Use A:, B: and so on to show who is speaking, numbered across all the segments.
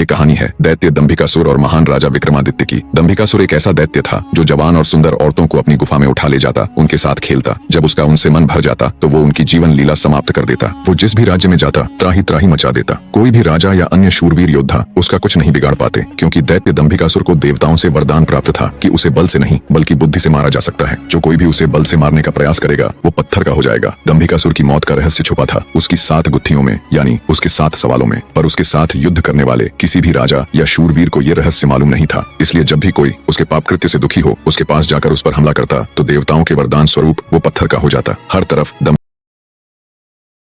A: ये कहानी है दैत्य दंभिकासुर और महान राजा विक्रमादित्य की। दंभिकासुर एक ऐसा दैत्य था जो जवान और सुंदर औरतों को अपनी गुफा में उठा ले जाता, उनके साथ खेलता। जब उसका उनसे मन भर जाता तो वो उनकी जीवन लीला समाप्त कर देता। वो जिस भी राज्य में जाता त्राही त्राही मचा देता। कोई भी राजा या अन्य शूरवीर योद्धा उसका कुछ नहीं बिगाड़ पाते, क्योंकि दैत्य दंभिकासुर को देवताओं से वरदान प्राप्त था कि उसे बल से नहीं बल्कि बुद्धि से मारा जा सकता है। जो कोई भी उसे बल से मारने का प्रयास करेगा वो पत्थर का हो जाएगा। दंभिकासुर की मौत का रहस्य छुपा था उसकी 7 गुत्थियों में, यानी उसके 7 सवालों में। पर उसके साथ युद्ध करने वाले किसी भी राजा या शूरवीर को यह रहस्य मालूम नहीं था। इसलिए जब भी कोई उसके पाप कृत्य से दुखी हो उसके पास जाकर उस पर हमला करता तो देवताओं के वरदान स्वरूप वो पत्थर का हो जाता। हर तरफ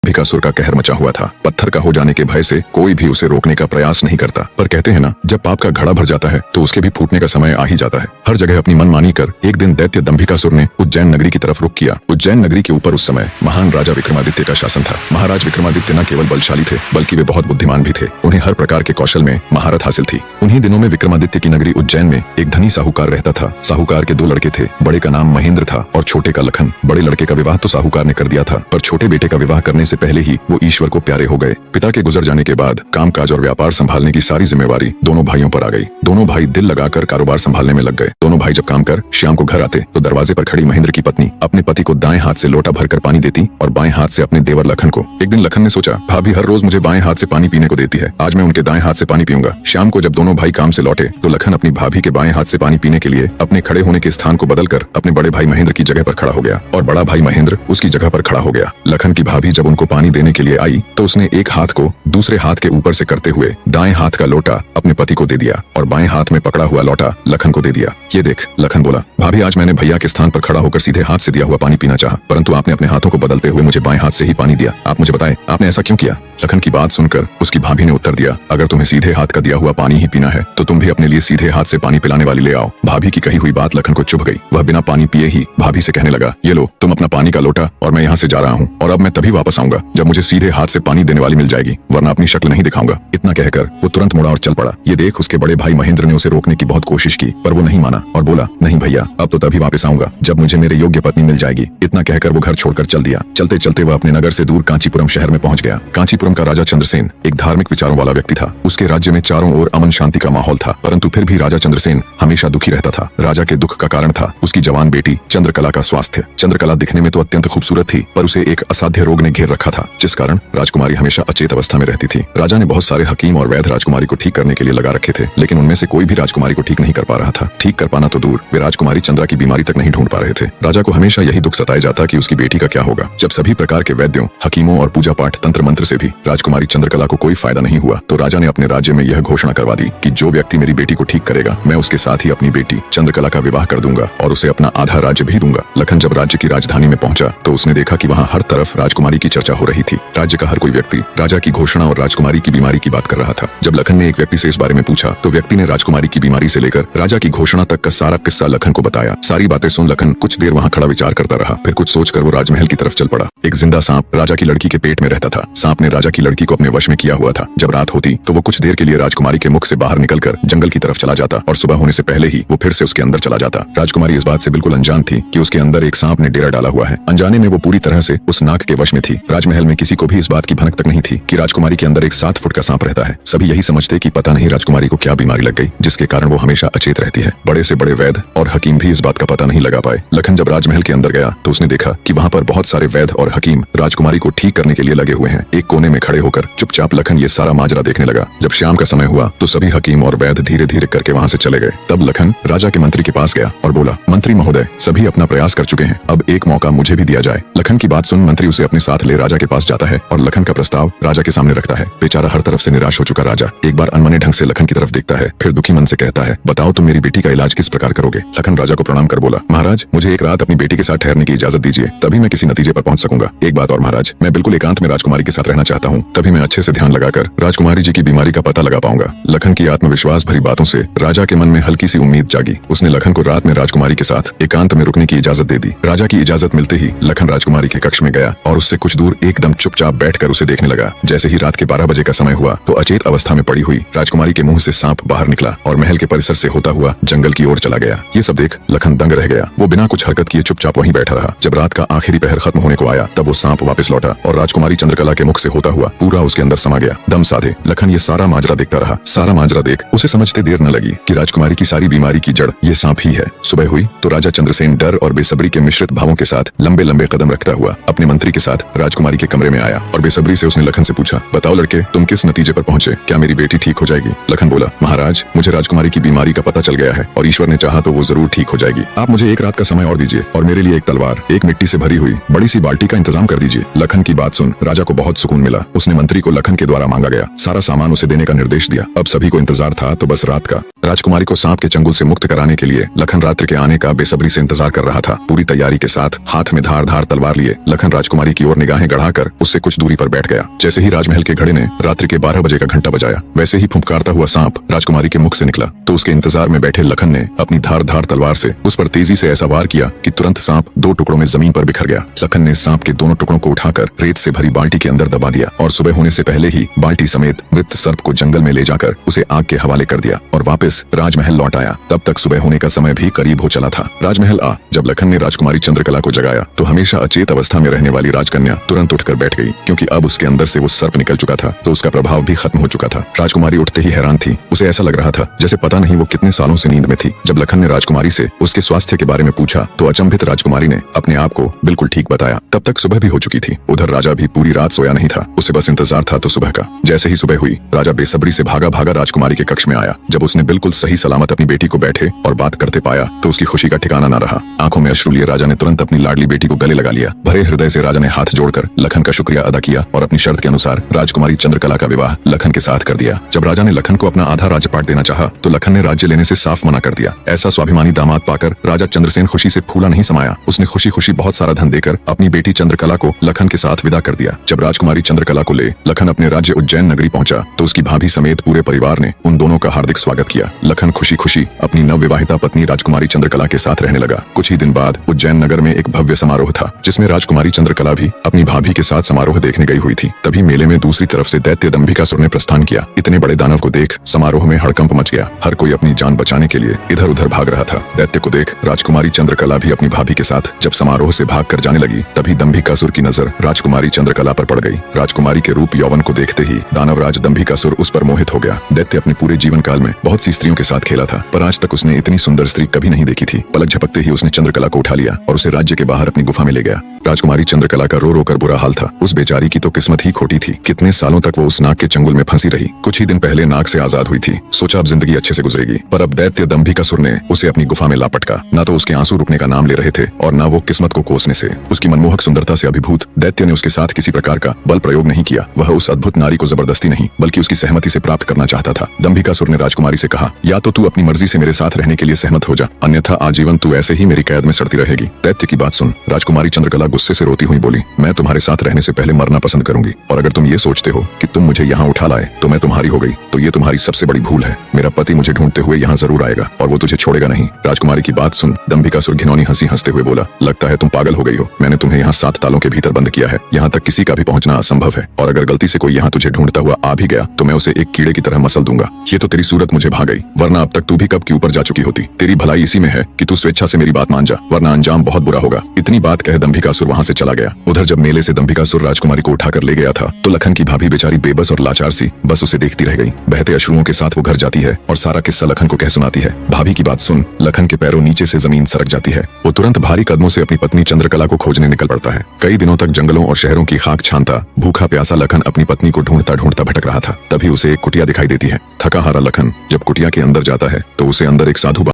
A: दंभिकासुर का कहर मचा हुआ था। पत्थर का हो जाने के भय से कोई भी उसे रोकने का प्रयास नहीं करता। पर कहते हैं ना, जब पाप का घड़ा भर जाता है तो उसके भी फूटने का समय आ ही जाता है। हर जगह अपनी मनमानी कर एक दिन दैत्य दंभिकासुर ने उज्जैन नगरी की तरफ रुख किया। उज्जैन नगरी के ऊपर उस समय महान राजा विक्रमादित्य का शासन था। महाराज विक्रमादित्य न केवल बलशाली थे बल्कि वे बहुत बुद्धिमान भी थे। उन्हें हर प्रकार के कौशल में महारत हासिल थी। उन्हीं दिनों में विक्रमादित्य की नगरी उज्जैन में एक धनी साहूकार रहता था। साहूकार के 2 लड़के थे। बड़े का नाम महेंद्र था और छोटे का लखन। बड़े लड़के का विवाह तो साहूकार ने कर दिया था, पर छोटे बेटे का विवाह करने से पहले ही वो ईश्वर को प्यारे हो गए। पिता के गुजर जाने के बाद कामकाज और व्यापार संभालने की सारी जिम्मेवारी दोनों भाइयों पर आ गई। दोनों भाई दिल लगाकर कारोबार संभालने में लग गए। दोनों भाई जब काम कर शाम को घर आते तो दरवाजे पर खड़ी महेंद्र की पत्नी अपने पति को दाएं हाथ से लोटा भरकर पानी देती और बाएं हाथ से अपने देवर लखन को। एक दिन लखन ने सोचा, भाभी हर रोज मुझे बाएं हाथ से पानी पीने को देती है, आज मैं उनके दाएं हाथ से पानी पीऊंगा। शाम को जब दोनों भाई काम से लौटे तो लखन अपनी भाभी के बाएं हाथ से पानी पीने के लिए अपने खड़े होने के स्थान को बदलकर अपने बड़े भाई महेंद्र की जगह पर खड़ा हो गया और बड़ा भाई महेंद्र उसकी जगह पर खड़ा हो गया। लखन की भाभी जब उनको पानी देने के लिए आई तो उसने एक हाथ को दूसरे हाथ के ऊपर से करते हुए दाएं हाथ का लोटा अपने पति को दे दिया और बाएं हाथ में पकड़ा हुआ लोटा लखन को दे दिया। ये देख, लखन बोला, भाभी आज मैंने भैया के स्थान पर खड़ा होकर सीधे हाथ से दिया हुआ पानी पीना चाहा, परंतु आपने अपने हाथों को बदलते हुए मुझे बाएं हाथ से ही पानी दिया। आप मुझे बताएं आपने ऐसा क्यों किया? लखन की बात सुनकर उसकी भाभी ने उत्तर दिया, अगर तुम्हें सीधे हाथ का दिया हुआ पानी ही पीना है तो तुम भी अपने लिए सीधे हाथ से पानी पिलाने वाली ले आओ। भाभी की कही हुई बात लखन को चुभ गई। वह बिना पानी पिए ही भाभी से कहने लगा, ये लो तुम अपना पानी का लोटा और मैं यहाँ से जा रहा हूँ और अब मैं तभी वापस आऊंगा जब मुझे सीधे हाथ से पानी देने वाली मिल जाएगी, वरना अपनी शक्ल नहीं दिखाऊंगा। इतना कहकर वो तुरंत मुड़ा और चल पड़ा। ये देख उसके बड़े भाई महेंद्र ने उसे रोकने की बहुत कोशिश की, पर वो नहीं माना और बोला, नहीं भैया, अब तो तभी वापस आऊंगा जब मुझे मेरे योग्य पत्नी मिल जाएगी। इतना कहकर वो घर छोड़कर चल दिया। चलते चलते वह अपने नगर से दूर कांचीपुरम शहर में पहुंच गया। कांचीपुरम का राजा चंद्रसेन एक धार्मिक विचारों वाला व्यक्ति था। उसके राज्य में चारों ओर अमन शांति का माहौल था, परंतु फिर भी राजा चंद्रसेन हमेशा दुखी रहता था। राजा के दुख का कारण था उसकी जवान बेटी चंद्रकला का स्वास्थ्य। चंद्रकला दिखने में तो अत्यंत खूबसूरत थी, पर उसे एक असाध्य रोग ने घेर रखा था, जिस कारण राजकुमारी हमेशा अचेत अवस्था में रहती थी। राजा ने बहुत सारे हकीम और वैद्य राजकुमारी को ठीक करने के लिए लगा रखे थे, लेकिन उनमें से कोई भी राजकुमारी को ठीक नहीं कर पा रहा था। ठीक कर पाना तो दूर, वे राजकुमारी चंद्रा की बीमारी तक नहीं ढूंढ पा रहे थे। राजा को हमेशा यही दुख सताया जाता कि उसकी बेटी का क्या होगा। जब सभी प्रकार के वैद्यों, हकीमों और पूजा पाठ तंत्र मंत्र से भी राजकुमारी चंद्रकला को कोई फायदा नहीं हुआ तो राजा ने अपने राज्य में यह घोषणा करवा दी कि जो व्यक्ति मेरी बेटी को ठीक करेगा मैं उसके साथ ही अपनी बेटी चंद्रकला का विवाह कर दूंगा और उसे अपना आधा राज्य भी दूंगा। लखन जब राज्य की राजधानी में पहुंचा तो उसने देखा कि वहां हर तरफ राजकुमारी की चर्चा हो रही थी। राज्य का हर कोई व्यक्ति राजा की घोषणा और राजकुमारी की बीमारी की बात कर रहा था। जब लखन ने एक व्यक्ति से इस बारे में पूछा तो व्यक्ति ने राजकुमारी की बीमारी से लेकर राजा की घोषणा तक का सारा किस्सा लखन को बताया। सारी बातें सुन लखन कुछ देर वहां खड़ा विचार करता रहा, फिर कुछ सोचकर वो राजमहल की तरफ चल पड़ा। एक जिंदा सांप राजा की लड़की के पेट में रहता था। सांप ने राजा की लड़की को अपने वश में किया हुआ था। जब रात होती तो वो कुछ देर के लिए राजकुमारी के मुख से बाहर निकलकर जंगल की तरफ चला जाता और सुबह होने से पहले ही वो फिर से उसके अंदर चला जाता। राजकुमारी इस बात से बिल्कुल अनजान थी कि उसके अंदर एक सांप ने डेरा डाला हुआ है। अनजाने में वो पूरी तरह से उस नाग के वश में थी। राजमहल में किसी को भी इस बात की भनक तक नहीं थी कि राजकुमारी के अंदर एक 7 फुट का सांप रहता है। सभी यही समझते कि पता नहीं राजकुमारी को क्या बीमारी लग गई जिसके कारण वो हमेशा अचेत रहती है। बड़े से बड़े वैद्य और हकीम भी इस बात का पता नहीं लगा पाए। लखन जब राजमहल के अंदर गया तो उसने देखा कि वहाँ पर बहुत सारे वैद्य और हकीम राजकुमारी को ठीक करने के लिए लगे हुए हैं। एक कोने में खड़े होकर चुपचाप लखन ये सारा माजरा देखने लगा। जब शाम का समय हुआ तो सभी हकीम और वैद्य धीरे धीरे करके वहाँ से चले गए। तब लखन राजा के मंत्री के पास गया और बोला, मंत्री महोदय, सभी अपना प्रयास कर चुके हैं, अब एक मौका मुझे भी दिया जाए। लखन की बात सुन मंत्री उसे अपने साथ ले राजा के पास जाता है और लखन का प्रस्ताव राजा के सामने रखता है। बेचारा हर तरफ से निराश हो चुका राजा एक बार अनमने ढंग से लखन की तरफ देखता है, फिर दुखी मन से कहता है, बताओ तुम मेरी बेटी का इलाज किस प्रकार करोगे? लखन राजा को प्रणाम कर बोला, महाराज मुझे एक रात अपनी बेटी के साथ ठहरने की इजाजत दीजिए, तभी मैं किसी नतीजे पर पहुंच सकूंगा। एक बात और महाराज, मैं बिल्कुल एकांत में राजकुमारी के साथ रहना चाहता हूँ, तभी मैं अच्छे से ध्यान लगाकर राजकुमारी जी की बीमारी का पता लगा पाऊंगा। लखन की आत्मविश्वास भरी बातों से राजा के मन में हल्की सी उम्मीद जागी। उसने लखन को रात में राजकुमारी के साथ एकांत में रुकने की इजाजत दे दी। राजा की इजाजत मिलते ही लखन राजकुमारी के कक्ष में गया और उससे कुछ दूर एक एकदम चुपचाप बैठकर उसे देखने लगा। जैसे ही रात के 12 बजे का समय हुआ तो अचेत अवस्था में पड़ी हुई राजकुमारी के मुंह से सांप बाहर निकला और महल के परिसर से होता हुआ जंगल की ओर चला गया। ये सब देख लखन दंग रह गया। वो बिना कुछ हरकत किए चुपचाप वहीं बैठा रहा। जब रात का आखिरी पहर खत्म होने को आया तब वो सांप वापस लौटा और राजकुमारी चंद्रकला के मुख से होता हुआ पूरा उसके अंदर समा गया। दम साधे लखन ये सारा माजरा देखता रहा। सारा माजरा देख उसे समझते देर न लगी कि राजकुमारी की सारी बीमारी की जड़ ये सांप ही है। सुबह हुई तो राजा चंद्रसेन डर और बेसब्री के मिश्रित भावों के साथ लंबे लंबे कदम रखता हुआ अपने मंत्री के साथ राजकुमारी के कमरे में आया और बेसब्री से उसने लखन से पूछा, बताओ लड़के, तुम किस नतीजे पर पहुंचे? क्या मेरी बेटी ठीक हो जाएगी? लखन बोला, महाराज, मुझे राजकुमारी की बीमारी का पता चल गया है और ईश्वर ने चाहा तो वो जरूर ठीक हो जाएगी। आप मुझे एक रात का समय और दीजिए और मेरे लिए एक तलवार, एक मिट्टी से भरी हुई बड़ी सी बाल्टी का इंतजाम कर दीजिए। लखन की बात सुन राजा को बहुत सुकून मिला। उसने मंत्री को लखन के द्वारा मांगा गया सारा सामान उसे देने का निर्देश दिया। अब सभी को इंतजार था तो बस रात का। राजकुमारी को सांप के चंगुल से मुक्त कराने के लिए लखन रात्रि के आने का बेसब्री से इंतजार कर रहा था। पूरी तैयारी के साथ हाथ में धार तलवार लिए लखन राजकुमारी की ओर निगाहें गड़ाकर उससे कुछ दूरी पर बैठ गया। जैसे ही राजमहल के घड़े ने रात्रि के 12 बजे का घंटा बजाया वैसे ही फुंफकारता हुआ सांप राजकुमारी के मुख से निकला तो उसके इंतजार में बैठे लखन ने अपनी धार तलवार से उस पर तेजी से ऐसा वार किया कि तुरंत सांप 2 टुकड़ों में जमीन पर बिखर गया। लखन ने सांप के दोनों टुकड़ों को उठाकर रेत से भरी बाल्टी के अंदर दबा दिया और सुबह होने से पहले ही बाल्टी समेत मृत सर्प को जंगल में ले जाकर उसे आग के हवाले कर दिया और वापस राजमहल लौट आया। तब तक सुबह होने का समय भी करीब हो चला था। राजमहल जब लखन ने राजकुमारी चंद्रकला को जगाया तो हमेशा अचेत अवस्था में रहने वाली राजकन्या तुरंत उठकर बैठ गई, क्योंकि अब उसके अंदर से वो सर्प निकल चुका था तो उसका प्रभाव भी खत्म हो चुका था। राजकुमारी उठते ही हैरान थी। उसे ऐसा लग रहा था जैसे पता नहीं वो कितने सालों से नींद में थी। जब लखन ने राजकुमारी से उसके स्वास्थ्य के बारे में पूछा तो अचंभित राजकुमारी ने अपने आप को बिल्कुल ठीक बताया। तब तक सुबह भी हो चुकी थी। उधर राजा भी पूरी रात सोया नहीं था। उसे बस इंतजार था तो सुबह का। जैसे ही सुबह हुई राजा बेसब्री से भागा राजकुमारी के कक्ष में आया। जब उसने बिल्कुल सही सलामत अपनी बेटी को बैठे और बात करते पाया तो उसकी खुशी का ठिकाना न रहा। आंखों में अश्रु लिए राजा ने तुरंत अपनी लाडली बेटी को गले लगा लिया। भरे हृदय से राजा ने हाथ जोड़कर लखन का शुक्रिया अदा किया और अपनी शर्त के अनुसार राजकुमारी चंद्रकला का विवाह लखन के साथ कर दिया। जब राजा ने लखन को अपना आधा राज्यपाट देना चाहा तो लखन ने राज्य लेने से साफ मना कर दिया। ऐसा स्वाभिमानी दामाद पाकर राजा चंद्रसेन खुशी से फूला नहीं समाया। उसने खुशी खुशी बहुत सारा धन देकर अपनी बेटी चंद्रकला को लखन के साथ विदा कर दिया। जब राजकुमारी चंद्रकला को ले लखन अपने राज्य उज्जैन नगरी पहुंचा तो उसकी भाभी समेत पूरे परिवार ने उन दोनों का हार्दिक स्वागत किया। लखन खुशी खुशी अपनी नवविवाहिता पत्नी राजकुमारी चंद्रकला के साथ रहने लगा। कुछ ही दिन बाद उज्जैन नगर में एक भव्य समारोह था जिसमें राजकुमारी चंद्रकला भी अपनी भाभी के साथ समारोह देखने गई हुई थी। तभी मेले में दूसरी तरफ से दैत्य दंभिकासुर ने प्रस्थान किया। इतने बड़े दानव को देख समारोह में हड़कंप मच गया। हर कोई अपनी जान बचाने के लिए इधर उधर भाग रहा था। दैत्य को देख राजकुमारी चंद्रकला भी अपनी भाभी के साथ जब समारोह से भाग कर जाने लगी तभी दंभिकासुर की नजर राजकुमारी चंद्रकला पर पड़ गई। राजकुमारी के रूप यौवन को देखते ही दानवराज दंभिकासुर उस पर मोहित हो गया। दैत्य अपने पूरे जीवन काल में बहुत सी स्त्रियों के साथ खेला था पर आज तक उसने इतनी सुंदर स्त्री कभी नहीं देखी थी। पलक झपकते ही उसने चंद्रकला को उठा लिया और उसे राज्य के बाहर अपनी गुफा में ले गया। राजकुमारी चंद्रकला का रो रो कर बुरा हाल था। उस बेचारी की तो किस्मत ही खोटी थी। कितने सालों तक वो उस नाग के चंगुल में फंसी रही। कुछ ही दिन पहले नाग से आजाद हुई थी। सोचा अब जिंदगी अच्छे से गुजरेगी, पर अब दैत्य दंभिकासुर ने उसे अपनी गुफा में ला पटका। न तो उसके आंसू रुकने का नाम ले रहे थे और न वो किस्मत को कोसने से। उसकी मनमोहक सुंदरता से अभिभूत दैत्य ने उसके साथ किसी प्रकार का बल प्रयोग नहीं किया। वह उस अद्भुत नारी को जबरदस्ती नहीं बल्कि उसकी सहमति से प्राप्त करना चाहता था। दंभिकासुर ने राजकुमारी से कहा, या तो तू अपनी मर्जी से मेरे साथ रहने के लिए सहमत हो जा, अन्यथा आजीवन तू ऐसे ही मेरी कैद में सड़ती रहेगी। दैत्य की बात सुन राजकुमारी चंद्रकला गुस्से से रोती हुई बोली, मैं तुम्हारे साथ रहने से पहले मरना पसंद करूंगी और अगर तुम ये सोचते हो कि तुम मुझे यहाँ उठा लाए तो मैं तुम्हारी हो गई तो ये तुम्हारी सबसे बड़ी भूल है। मेरा पति मुझे ढूंढते हुए यहाँ जरूर आएगा और वो तुझे छोड़ेगा नहीं। राजकुमारी की बात सुन दंभिकासुर घिनौनी हंसी हंसते हुए बोला, लगता है तुम पागल हो गई हो। मैंने तुम्हें यहाँ 7 तालों के भीतर बंद किया है। यहाँ तक किसी का भी पहुंचना असंभव है और अगर गलती से कोई यहाँ तुझे ढूंढता हुआ आ भी गया तो मैं उसे एक कीड़े की तरह मसल दूंगा। ये तो तेरी सूरत मुझे भा गई, वरना अब तक तू भी कब की ऊपर जा चुकी होती। तेरी भलाई इसी में है कि तू स्वेच्छा से मेरी बात मान जा, वरना अंजाम बहुत बुरा होगा। इतनी बात कह दंभिकासुर वहाँ से चला गया। उधर जब मेले से दंभिकासुर राजकुमारी को उठाकर ले गया था तो लखन की भाभी बेचारी बेबस और लाचार सी बस उसे देखती रह गई। बहते अश्रुओं के साथ वो घर जाती है और सारा किस्सा लखन को कह सुनाती है। भाभी की बात सुन लखन के पैरों नीचे से जमीन सरक जाती है। वो तुरंत भारी कदमों से अपनी पत्नी चंद्रकला को खोजने निकल पड़ता है। कई दिनों तक जंगलों और शहरों की खाक छानता भूखा प्यासा लखन अपनी पत्नी को ढूंढता ढूंढता भटक रहा था। तभी उसे एक कुटिया दिखाई देती है। थका हारा लखन जब कुटिया के अंदर जाता है तो उसे अंदर एक साधु